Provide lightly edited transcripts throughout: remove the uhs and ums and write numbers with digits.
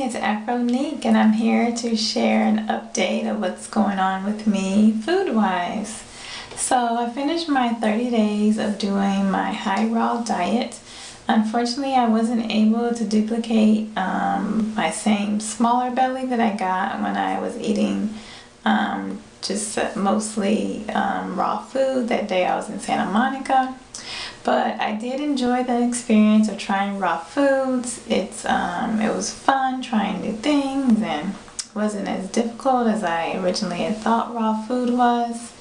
it's Afronique and I'm here to share an update of what's going on with me food-wise. So I finished my 30 days of doing my high raw diet. Unfortunately, I wasn't able to duplicate my same smaller belly that I got when I was eating just mostly raw food that day I was in Santa Monica. But I did enjoy the experience of trying raw foods. It was fun trying new things and wasn't as difficult as I originally had thought raw food was.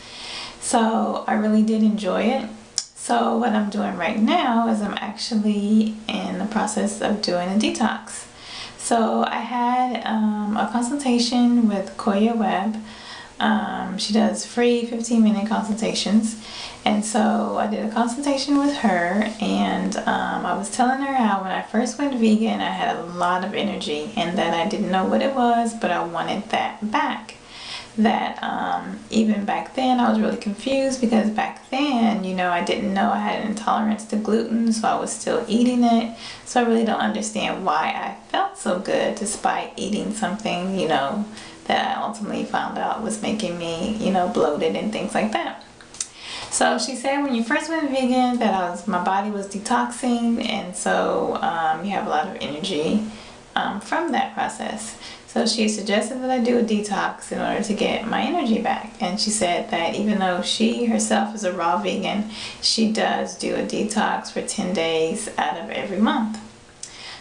So I really did enjoy it. So what I'm doing right now is I'm actually in the process of doing a detox. So I had a consultation with Koya Webb. She does free 15-minute consultations, and so I did a consultation with her, and I was telling her how when I first went vegan I had a lot of energy and that I didn't know what it was, but I wanted that back. That even back then I was really confused because back then, you know, I didn't know I had an intolerance to gluten, so I was still eating it. So I really don't understand why I felt so good despite eating something, you know, that I ultimately found out was making me, you know, bloated and things like that. So she said when you first went vegan that my body was detoxing, and so you have a lot of energy from that process. So she suggested that I do a detox in order to get my energy back. And she said that even though she herself is a raw vegan, she does do a detox for 10 days out of every month.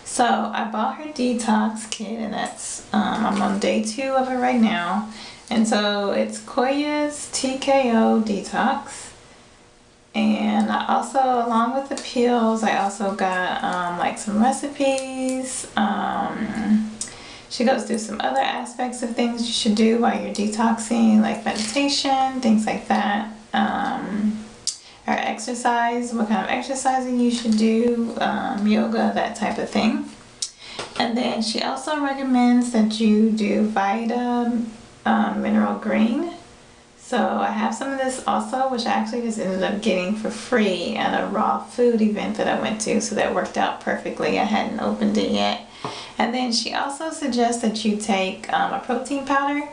So I bought her detox kit, and that's I'm on day 2 of it right now. And so it's Koya's TKO detox. And I also, along with the pills, I also got like some recipes. She goes through some other aspects of things you should do while you're detoxing, like meditation, things like that. Or exercise, what kind of exercising you should do, yoga, that type of thing. And then she also recommends that you do Vita Mineral Green. So I have some of this also, which I actually just ended up getting for free at a raw food event that I went to, so that worked out perfectly. I hadn't opened it yet. And then she also suggests that you take a protein powder,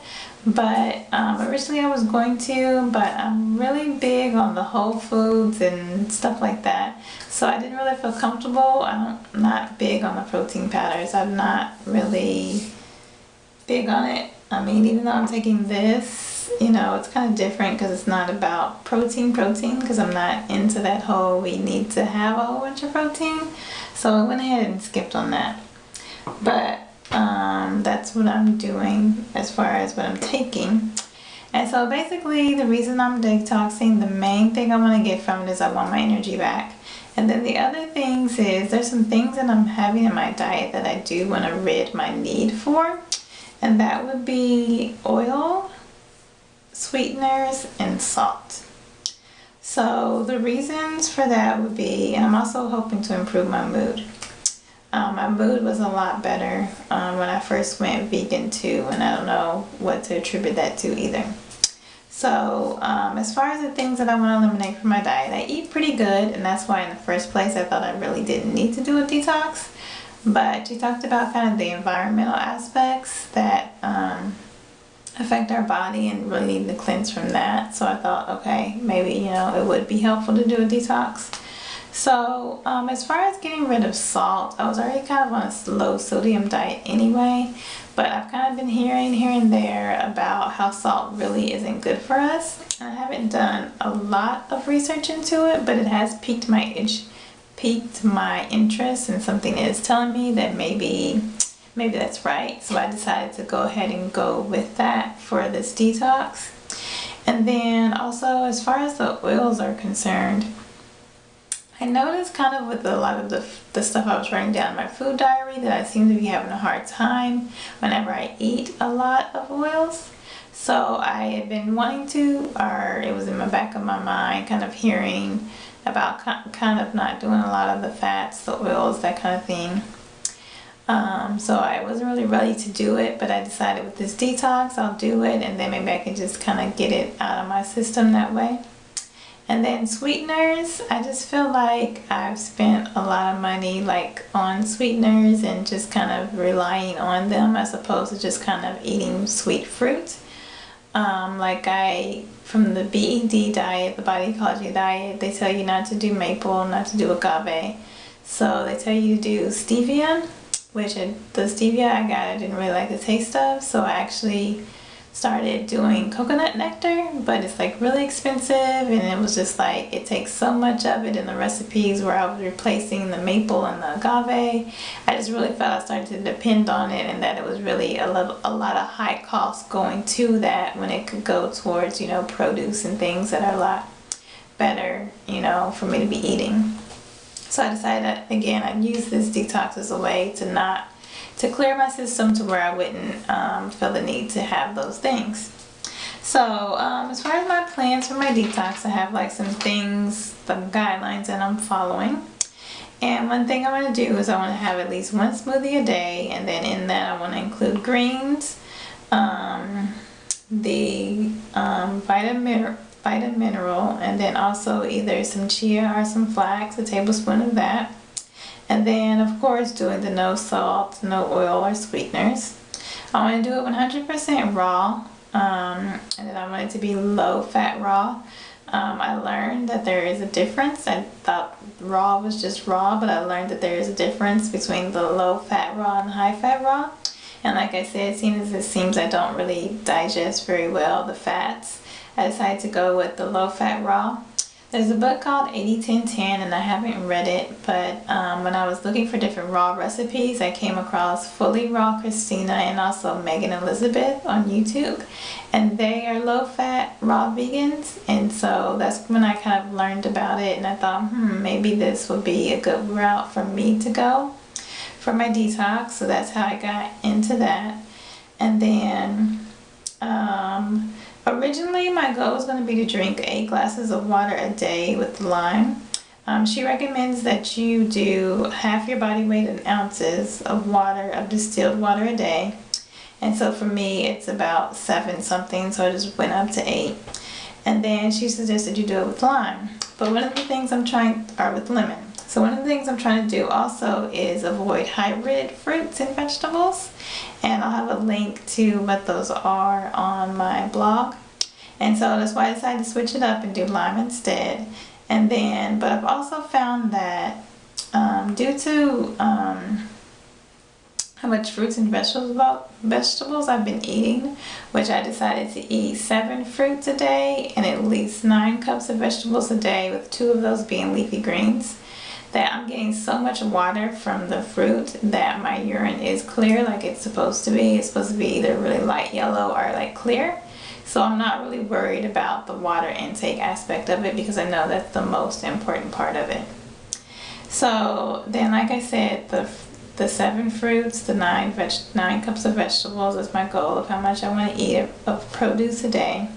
but originally I was going to, but I'm really big on the whole foods and stuff like that, so I didn't really feel comfortable. I'm not big on the protein powders. I'm not really big on it. I mean, even though I'm taking this, you know, it's kind of different because it's not about protein, because I'm not into that whole we need to have a whole bunch of protein. So I went ahead and skipped on that. But that's what I'm doing as far as what I'm taking. And so basically the reason I'm detoxing, the main thing I want to get from it is I want my energy back. And then the other things is there's some things that I'm having in my diet that I do want to rid my need for. And that would be oil, sweeteners, and salt. So the reasons for that would be, and I'm also hoping to improve my mood. My mood was a lot better when I first went vegan too, and I don't know what to attribute that to either. So as far as the things that I want to eliminate from my diet, I eat pretty good, and that's why in the first place I thought I really didn't need to do a detox. But she talked about kind of the environmental aspects that affect our body and really need to cleanse from that. So I thought, okay, maybe, you know, it would be helpful to do a detox. So as far as getting rid of salt, I was already kind of on a low sodium diet anyway, but I've kind of been hearing here and there about how salt really isn't good for us. I haven't done a lot of research into it, but it has piqued my interest, and something is telling me that maybe that's right. So I decided to go ahead and go with that for this detox. And then also, as far as the oils are concerned, I noticed kind of with a lot of the stuff I was writing down in my food diary that I seem to be having a hard time whenever I eat a lot of oils. So I had been wanting to, or it was in the back of my mind, kind of hearing about kind of not doing a lot of the fats, the oils, that kind of thing. So I wasn't really ready to do it, but I decided with this detox I'll do it, and then maybe I can just kind of get it out of my system that way. And then sweeteners, I just feel like I've spent a lot of money like on sweeteners and just kind of relying on them as opposed to just kind of eating sweet fruit. From the BED diet, the body ecology diet, they tell you not to do maple, not to do agave. So they tell you to do stevia, which the stevia I got, I didn't really like the taste of. So I actually started doing coconut nectar, but it's like really expensive, and it was just like it takes so much of it in the recipes where I was replacing the maple and the agave. I just really felt I started to depend on it, and that it was really a lot of high cost going to that when it could go towards, you know, produce and things that are a lot better, you know, for me to be eating. So I decided that again I'd use this detox as a way to clear my system to where I wouldn't feel the need to have those things. So as far as my plans for my detox, I have like some things, some guidelines that I'm following. And one thing I want to do is I want to have at least one smoothie a day, and then in that I want to include greens, the vitamin-mineral, and then also either some chia or some flax, a tablespoon of that. And then, of course, doing the no salt, no oil or sweeteners. I want to do it 100% raw, and then I want it to be low-fat raw. I learned that there is a difference. I thought raw was just raw, but I learned that there is a difference between the low-fat raw and high-fat raw. And like I said, seeing as it seems I don't really digest very well the fats, I decided to go with the low-fat raw. There's a book called 80-10-10, and I haven't read it, but when I was looking for different raw recipes, I came across Fully Raw Christina and also Megan Elizabeth on YouTube, and they are low-fat raw vegans, and so that's when I kind of learned about it, and I thought, maybe this would be a good route for me to go for my detox. So that's how I got into that. And then originally my goal was going to be to drink 8 glasses of water a day with lime. She recommends that you do half your body weight in ounces of water, of distilled water a day. And so for me it's about 7 something, so I just went up to 8. And then she suggested you do it with lime. But one of the things with lemon. So one of the things I'm trying to do also is avoid hybrid fruits and vegetables. And I'll have a link to what those are on my blog. And so that's why I decided to switch it up and do lime instead. And then, but I've also found that due to how much fruits and vegetables I've been eating, which I decided to eat 7 fruits a day and at least 9 cups of vegetables a day, with 2 of those being leafy greens, that I'm getting so much water from the fruit that my urine is clear like it's supposed to be. It's supposed to be either really light yellow or like clear. So I'm not really worried about the water intake aspect of it, because I know that's the most important part of it. So then, like I said, the 7 fruits, the 9 cups of vegetables is my goal of how much I want to eat of produce a day.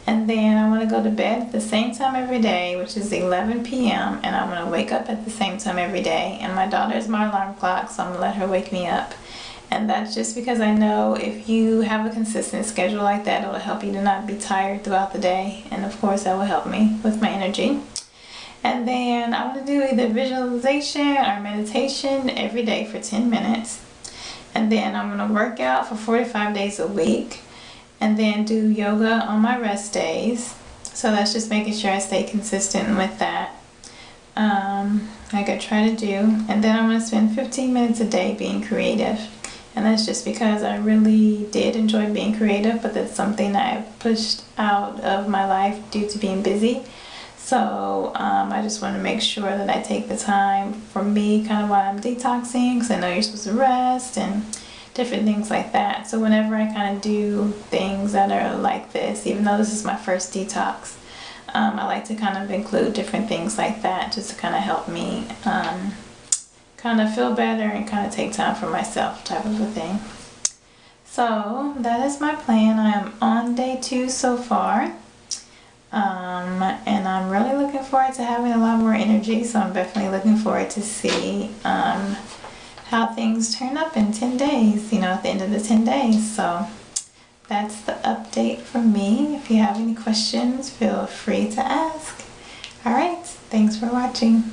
And then I want to go to bed at the same time every day, which is 11 p.m. and I want to wake up at the same time every day. And my daughter is my alarm clock, so I'm going to let her wake me up. And that's just because I know if you have a consistent schedule like that, it'll help you to not be tired throughout the day. And of course that will help me with my energy. And then I want to do either visualization or meditation every day for 10 minutes. And then I'm going to work out for 45 days a week. And then do yoga on my rest days. So that's just making sure I stay consistent with that, like I try to do. And then I'm going to spend 15 minutes a day being creative. And that's just because I really did enjoy being creative, but that's something I've pushed out of my life due to being busy. So I just want to make sure that I take the time for me kind of while I'm detoxing, because I know you're supposed to rest and different things like that. So whenever I kind of do things that are like this, even though this is my first detox, I like to kind of include different things like that just to kind of help me kind of feel better and kind of take time for myself, type of a thing. So that is my plan. I am on day 2 so far, and I'm really looking forward to having a lot more energy, so I'm definitely looking forward to see how things turn up in 10 days, you know, at the end of the 10 days. So that's the update from me. If you have any questions, feel free to ask. Alright, thanks for watching.